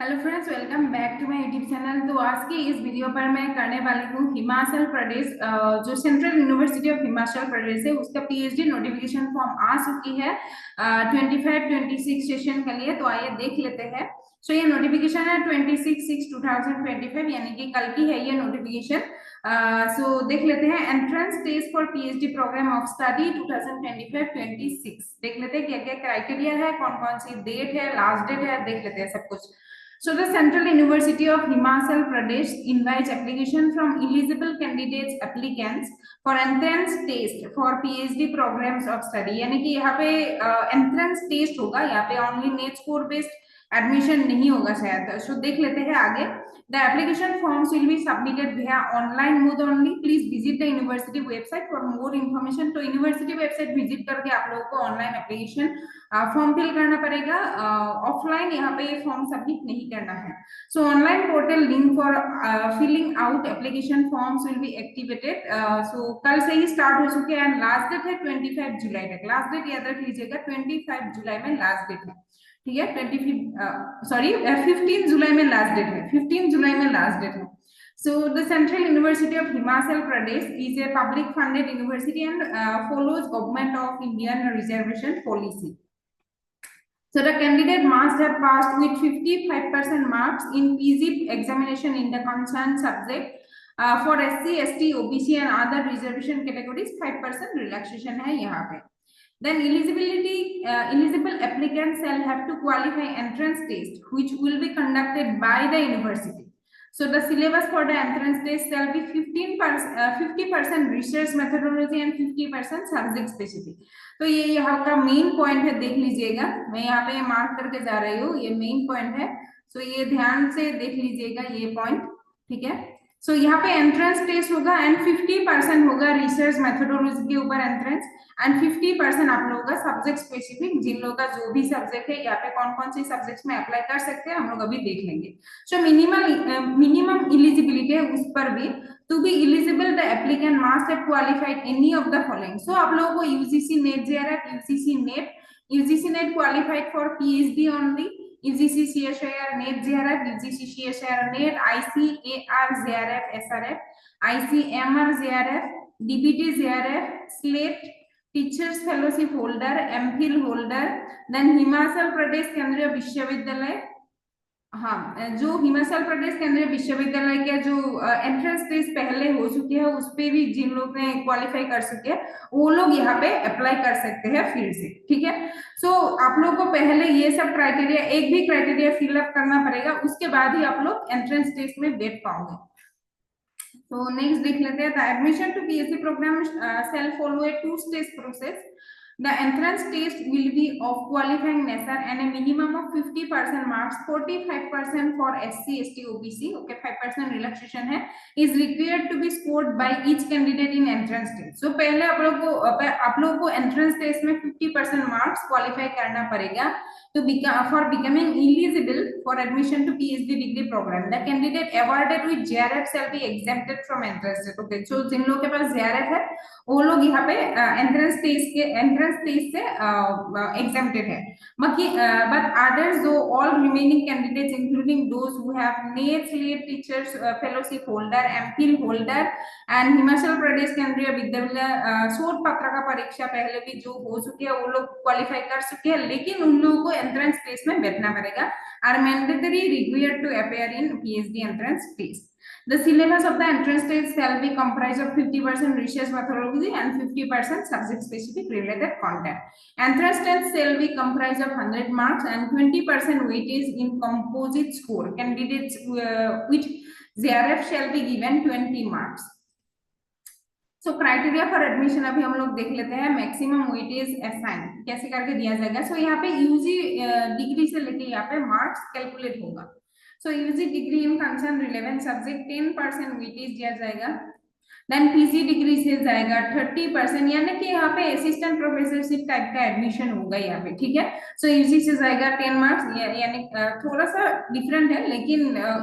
Hello friends, welcome back to my YouTube channel. तो आज की इस वीडियो पर मैं करने वाली हूँ हिमाचल प्रदेश, जो central university of Himachal Pradesh है उसका पीएचडी नोटिफिकेशन फॉर्म आ चुकी है 25-26 सेशन के लिए। तो आइए देख लेते हैं। सो ये नोटिफिकेशन है 26/6/2025, यानी कि कल की है ये नोटिफिकेशन। सो देख लेते हैं। Entrance test for PhD program of study 2025-26 देख लेते हैं क्या क्या क्राइटेरिया है, कौन कौन सी डेट है, लास्ट डेट है, देख लेते हैं सब कुछ। So the Central University of Himachal Pradesh invites application from eligible candidates applicants for entrance test for PhD programs of study। यानी कि यहाँ पे entrance test होगा, यहाँ पे only NET score based admission नहीं होगा शायद। सो देख लेते हैं आगे। The application forms will be submitted via online mode only. Please visit the university website for more information. तो यूनिवर्सिटी वेबसाइट विजिट करके आप लोगों को ऑनलाइन एप्लीकेशन फॉर्म फिल करना पड़ेगा। ऑफलाइन यहाँ पे ये फॉर्म सबमिट नहीं करना है। So online portal link for filling out application forms will be activated. So कल से ही स्टार्ट हो चुके हैं। लास्ट डेट है 25 जुलाई तक। लास्ट डेट याद रख लीजिएगा, 25 जुलाई में लास्ट डेट है। ठीक है, 15 जुलाई में लास्ट डेट है। 15 जुलाई में लास्ट डेट है। So the Central University of Himachal Pradesh is a public funded university and follows Government of Indian reservation policy. So the candidate must have passed with 55% marks in PG examination in the concerned subject. For SC, ST, OBC and other reservation categories 5% relaxation है यहाँ पे। Then eligible applicants shall have to qualify entrance test, which will be conducted by the university. So the syllabus for the entrance test shall be 50% research methodology and 50% subject specific. तो ये यहाँ का main point है, देख लीजिएगा। मैं यहाँ पे मार्क करके जा रही हूँ, ये मेन पॉइंट है। सो ये ध्यान से देख लीजिएगा ये पॉइंट, ठीक है। सो यहाँ पे एंट्रेंस टेस्ट होगा एंड 50% होगा रिसर्च मेथोडोलॉजी के ऊपर एंट्रेंस एंड 50% आप लोगों का सब्जेक्ट स्पेसिफिक। जिन लोगों का जो भी सब्जेक्ट है, यहाँ पे कौन कौन से सब्जेक्ट्स में अप्लाई कर सकते हैं हम लोग अभी देख लेंगे। सो मिनिमम इलिजिबिलिटी है उस पर भी। To be eligible, the applicant must have qualified any of the following. So आप लोगों को UGC NET JRF, UGC NET qualified for PhD only, UGC CSIR NET JRF, UGC CSIR NET, ICAR JRF SRF, ICMR JRF, DBT JRF, SLATE, Teachers Fellowship holder, MPhil holder, then Himachal Pradesh केंद्रीय विश्वविद्यालय। हाँ, जो हिमाचल प्रदेश केंद्रीय विश्वविद्यालय के जो entrance test पहले हो चुके हैं उस पे भी जिन लोग ने क्वालिफाई कर चुके हैं वो लोग यहाँ पे अप्लाई कर सकते हैं फिर से। ठीक है। सो आप लोग को पहले ये सब क्राइटेरिया, एक भी क्राइटेरिया फिलअप करना पड़ेगा, उसके बाद ही आप लोग एंट्रेंस टेस्ट में बैठ पाओगे। तो नेक्स्ट देख लेते हैं। The admission to PhD program shall follow a two-stage process. The entrance test will be of qualifying nature and a minimum of 50% marks, 45% for SC, ST, OBC, okay, 5% relaxation है, is required to be scored by each candidate in entrance test. So पहले आप लोगों को entrance test में 50% marks qualify करना पड़ेगा to become for becoming eligible for admission to PhD degree program. The candidate awarded with JRF shall be exempted from entrance test. Okay, so जिन लोगों के पास JRF है वो लोग यहाँ पे एंट्रेंस टेस्ट से exempted है। but others, though all remaining candidates including those who have NET, SLATE, teachers fellowship holder, MPhil holder and Himachal Pradesh Kendriya Vidyalaya शोध पत्र का परीक्षा पहले भी जो हो चुके हैं वो लोग क्वालिफाई कर चुके हैं, लेकिन उन लोगों को एंट्रेंस टेस्ट में बैठना पड़ेगा। Are mandatory required to appear in PhD entrance test. The syllabus of the entrance test shall be comprised of 50% research methodology and 50% subject specific related content. Entrance test shall be comprised of 100 marks and 20% weightage in composite score. Candidates with JRF shall be given 20 marks. So criteria for admission अभी हम लोग देख लेते हैं। Maximum weightage assign कैसे करके दिया जाएगा। सो यहाँ पे यूजी डिग्री से लेके यहाँ पे मार्क्स कैलकुलेट होगा। So UG degree in concern relevant subject 10% weightage दिया जाएगा। देन पीजी डिग्री से जाएगा 30%, यानी कि यहाँ पे असिस्टेंट प्रोफेसरशिप टाइप का एडमिशन होगा यहाँ पे। ठीक है। सो यूजी से जाएगा 10 मार्क्स, यानी थोड़ा सा डिफरेंट है, लेकिन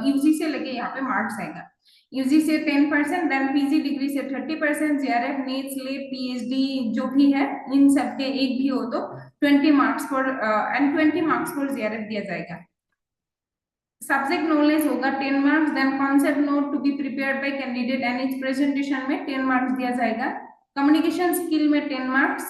यूजी से लेके यहाँ पे मार्क्स आएगा। यूजी से 10%, देन पीजी डिग्री से 30%, जेआरएफ, नीट, स्लेट, पीएचडी जो भी है इन सबके एक भी हो तो 20 marks for and 20 marks for JRF दिया जाएगा। सब्जेक्ट नॉलेज होगा 10 marks, then concept note to be prepared by candidate and each presentation में 10 मार्क्स दिया जाएगा। कम्युनिकेशन स्किल में 10 marks,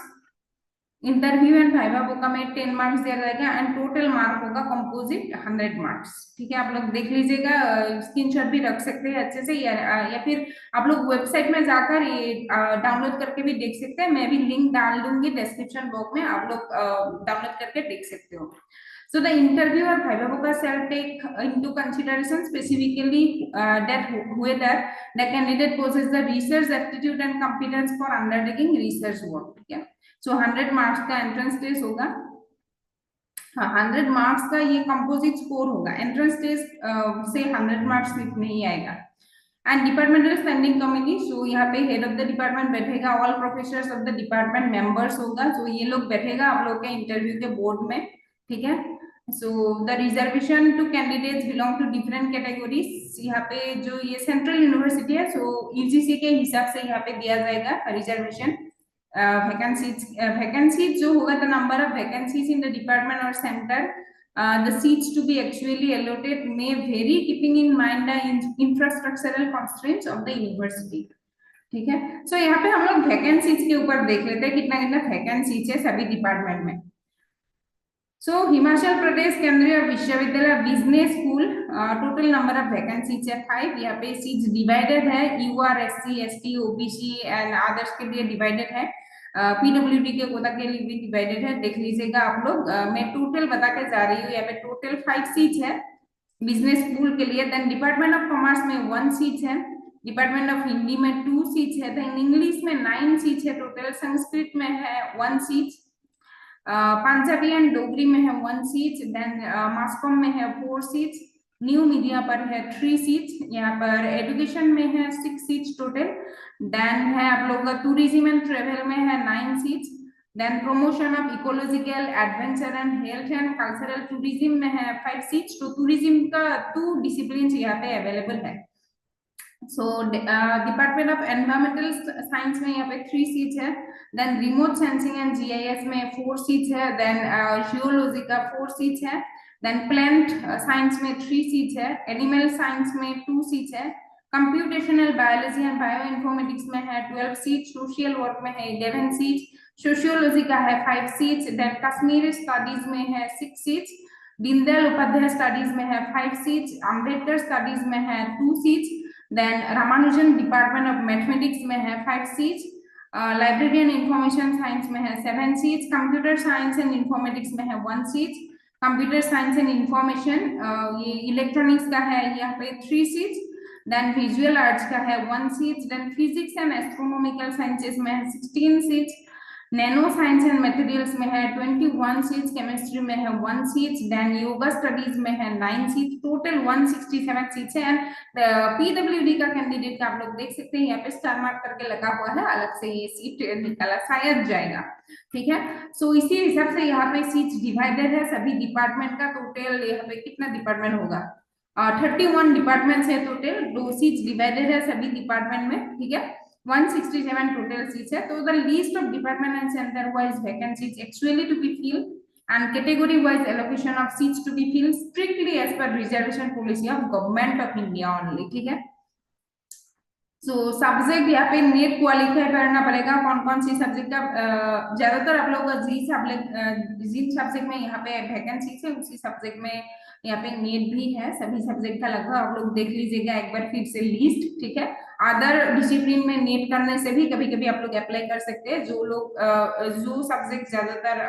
interview and viva voce में 10 मार्क्स दिया जाएगा एंड टोटल मार्क होगा कंपोजिट 100 मार्क्स। ठीक है, आप लोग देख लीजिएगा, स्क्रीनशॉट भी रख सकते हैं अच्छे से, या फिर आप लोग वेबसाइट में जाकर ये डाउनलोड करके भी देख सकते हैं। मैं भी लिंक डाल दूंगी डिस्क्रिप्शन बॉक्स में, आप लोग डाउनलोड करके देख सकते हो। So the interviewer Viva Voca shall take into consideration specifically that whether the candidate possesses the research aptitude and competence for undertaking research work. ठीक है, सो 100 मार्क्स का एंट्रेंस टेस्ट होगा। हाँ, 100 मार्क्स का ये कंपोजिट स्कोर होगा। एंट्रेंस टेस्ट से 100 marks नहीं आएगा। एंड डिपार्टमेंटल स्टैंडिंग कमिटी, सो यहाँ पे हेड ऑफ द डिपार्टमेंट बैठेगा, all professors of the department members होगा, तो ये लोग बैठेगा आप लोग के इंटरव्यू के बोर्ड में। ठीक है, so the reservation to candidates belong to different categories, यहाँ पे जो ये सेंट्रल यूनिवर्सिटी है, सो यूजीसी के हिसाब से यहाँ पे दिया जाएगा रिजर्वेशन। वैकेंसीज जो होगा, the number of vacancies in the department और centre, the seats to be actually allotted may vary keeping in mind the infrastructural constraints of the university. ठीक है, सो यहाँ पे हम लोग वैकेंसीज के ऊपर देख लेते हैं कितना कितना वैकेंसीज है सभी डिपार्टमेंट में। सो हिमाचल प्रदेश केंद्रीय विश्वविद्यालय business school, total number of vacancies है 5। यहाँ पे सीट्स डिवाइडेड है, UR, SC, ST, OBC and others के लिए डिवाइडेड है, पीडब्ल्यूडी के कोटा के लिए भी डिवाइडेड है। देख लीजिएगा आप लोग, मैं टोटल बता के जा रही हूँ। यहाँ पे टोटल 5 सीट्स है बिजनेस स्कूल के लिए। देन डिपार्टमेंट ऑफ कॉमर्स में 1 सीट है, डिपार्टमेंट ऑफ हिंदी में 2 सीट्स है, देन इंग्लिश में 9 सीट्स है टोटल, संस्कृत में है 1 सीट, पंजाबी एंड डोगरी में है 1 सीट, देन मास कॉम में है 4 सीट्स, न्यू मीडिया पर है 3 सीट्स, यहाँ पर एजुकेशन में है 6 सीट्स टोटल, देन है आप लोग का टूरिज्म एंड ट्रेवल में है 9 seats, then promotion of ecological adventure and health and cultural tourism में है 5 सीट्स। तो टूरिज्म का 2 डिसिप्लिन यहाँ पे अवेलेबल है। So department of environmental science में यहाँ पे 3 सीट्स है, then remote sensing and GIS में 4 सीट्स है, देन जियोलॉजी का 4 सीट्स है, देन प्लांट साइंस में 3 सीट्स है, एनिमल साइंस में 2 सीट्स है, computational biology and bio informatics में है 12 सीट्स, सोशल वर्क में है 11 सीट्स, सोशियोलॉजी का है 5 सीट्स, देन कश्मीरी स्टडीज में है 6 सीट्स, दीनदयाल उपाध्याय स्टडीज में है 5 सीट्स, अम्बेडकर स्टडीज में है 2 seats, then Ramanujan department of mathematics में है 5 seats, library and information science में है 7 seats, computer science and informatics में है 1 seats, computer science and information ये इलेक्ट्रॉनिक्स का है यहाँ पे 3 सीट्स, देन विजुअल आर्ट्स का है 1 seats, then physics and astronomical sciences में है 16 seats, nano science and materials में है 21 सीट्स, केमिस्ट्री में है 1 सीट्स, देन योगा स्टडीज में है 9 सीट्स, टोटल 167 सीट्स है। एंड पीडब्ल्यूडी का कैंडिडेट का आप लोग देख सकते हैं यहाँ पे स्टार मार्क करके लगा हुआ है, अलग से ये सीट निकाला शायद जाएगा। ठीक है, सो इसी हिसाब से यहाँ पे सीट्स डिवाइडेड है सभी डिपार्टमेंट का। टोटल यहाँ पे कितना डिपार्टमेंट होगा, 31 डिपार्टमेंट है टोटल, 2 सीट्स डिवाइडेड है सभी डिपार्टमेंट में। ठीक है, 167 total seats है। तो the list of department and center wise vacancies actually to be filled and category wise allocation of seats to be filled strictly as per reservation policy of government of India only। ठीक है, so subject यहाँ पे net qualify करना पड़ेगा। कौन कौन सी subject का, ज्यादातर आप लोगों का जी सब्जेक्ट में यहाँ पे वैकेंसी है, उसी सब्जेक्ट में यहाँ पे नेट भी है सभी सब्जेक्ट का लगभग। आप लोग देख लीजिएगा एक बार फिर से लिस्ट। ठीक है, अदर डिसिप्लिन में नेट करने से भी कभी कभी आप लोग अप्लाई कर सकते हैं। जो लोग जो सब्जेक्ट ज्यादातर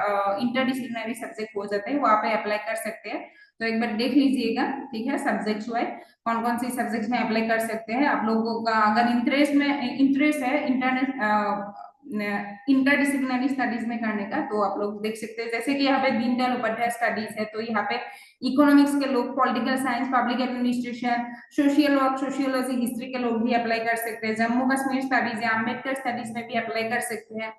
इंटरडिसिप्लिनरी सब्जेक्ट हो जाते हैं वहाँ पे अप्लाई कर सकते हैं। तो एक बार देख लीजिएगा। ठीक है, सब्जेक्ट वाइज कौन कौन सी सब्जेक्ट में अप्लाई कर सकते हैं। आप लोगों का अगर इंटरेस्ट है इंटरडिसिप्लिनरी स्टडीज में करने का, तो आप लोग देख सकते हैं। जैसे कि यहाँ पे दीनदयाल उपाध्याय स्टडीज है, तो यहाँ पे इकोनॉमिक्स के लोग, political science, public administration, social work, sociology, history के लोग भी अप्लाई कर सकते हैं। जम्मू कश्मीर स्टडीज या अम्बेडकर स्टडीज में भी अप्लाई कर सकते हैं।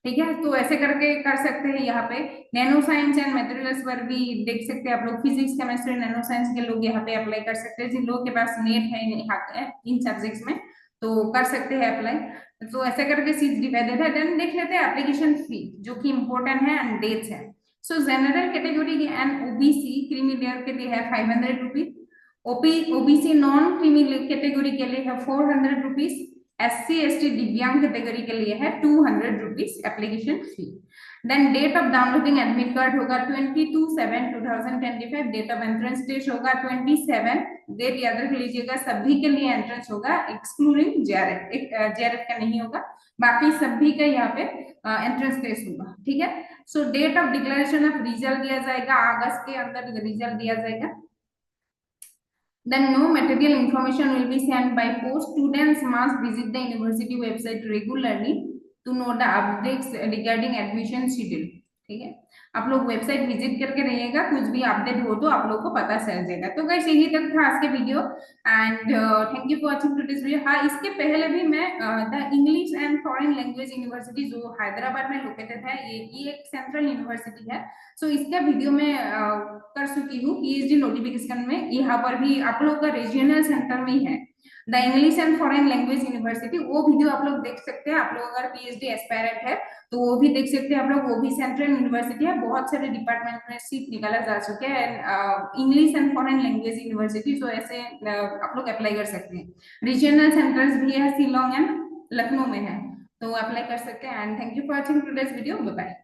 ठीक है, तो ऐसे करके कर सकते हैं। यहाँ पे नैनो साइंस एंड मटेरियल्स पर भी देख सकते हैं आप लोग। फिजिक्स, केमिस्ट्री, नैनो साइंस के लोग यहाँ पे अप्लाई कर सकते हैं। जिन लोगों के पास नेट है इन सब्जेक्ट्स में, तो कर सकते हैं अप्लाई। तो ऐसे करके सीट डिवाइडेड है। देन देख लेते हैं एप्लीकेशन फी, जो कि इंपॉर्टेंट है एंड डेट्स है। So general category and OBC creamy layer के लिए है 500 rupees, OBC non creamy category के लिए है 400 रुपीज, SC ST दिव्यांग कैटेगरी के लिए है 200 rupees application fee. Then date of downloading admit card होगा 22/7/2025, डेट ऑफ एंट्रेंस टेस्ट होगा 27, डेट याद रख लीजिएगा, सभी के लिए एंट्रेंस होगा एक्सक्लूडिंग जेआरएफ, जेआरएफ का नहीं होगा, बाकी सभी का यहाँ पे एंट्रेंस टेस्ट होगा, ठीक है। So date of declaration of result दिया जाएगा, अगस्त के अंदर रिजल्ट दिया जाएगा। Then no material information will be sent by post. Students must visit the university website regularly to know the updates regarding admission schedule. ठीक है, आप लोग वेबसाइट विजिट करके रहिएगा, कुछ भी अपडेट हो तो आप लोग को पता चल जाएगा। तो गाइस यही तक था आज के video and thank you for watching today's video. हाँ, इसके पहले भी मैं the English and foreign language university जो हैदराबाद में लोकेटेड है, ये एक सेंट्रल यूनिवर्सिटी है, सो इसका वीडियो मैं कर चुकी हूँ पीएचडी नोटिफिकेशन में। यहाँ पर भी आप लोग का रीजनल सेंटर में ही है the English and foreign language university, वो वीडियो आप लोग देख सकते हैं। आप लोग अगर पीएचडी एस्पायरेंट है तो वो भी देख सकते हैं आप लोग, वो भी सेंट्रल यूनिवर्सिटी है, बहुत सारे डिपार्टमेंट में सीट निकाला जा चुके हैं English and foreign language university, तो ऐसे आप लोग अप्लाई कर सकते हैं। रीजनल सेंटर्स भी है, शिलोंग एंड लखनऊ में है, तो अप्लाई कर सकते हैं। And thank you for watching today's video, bye bye.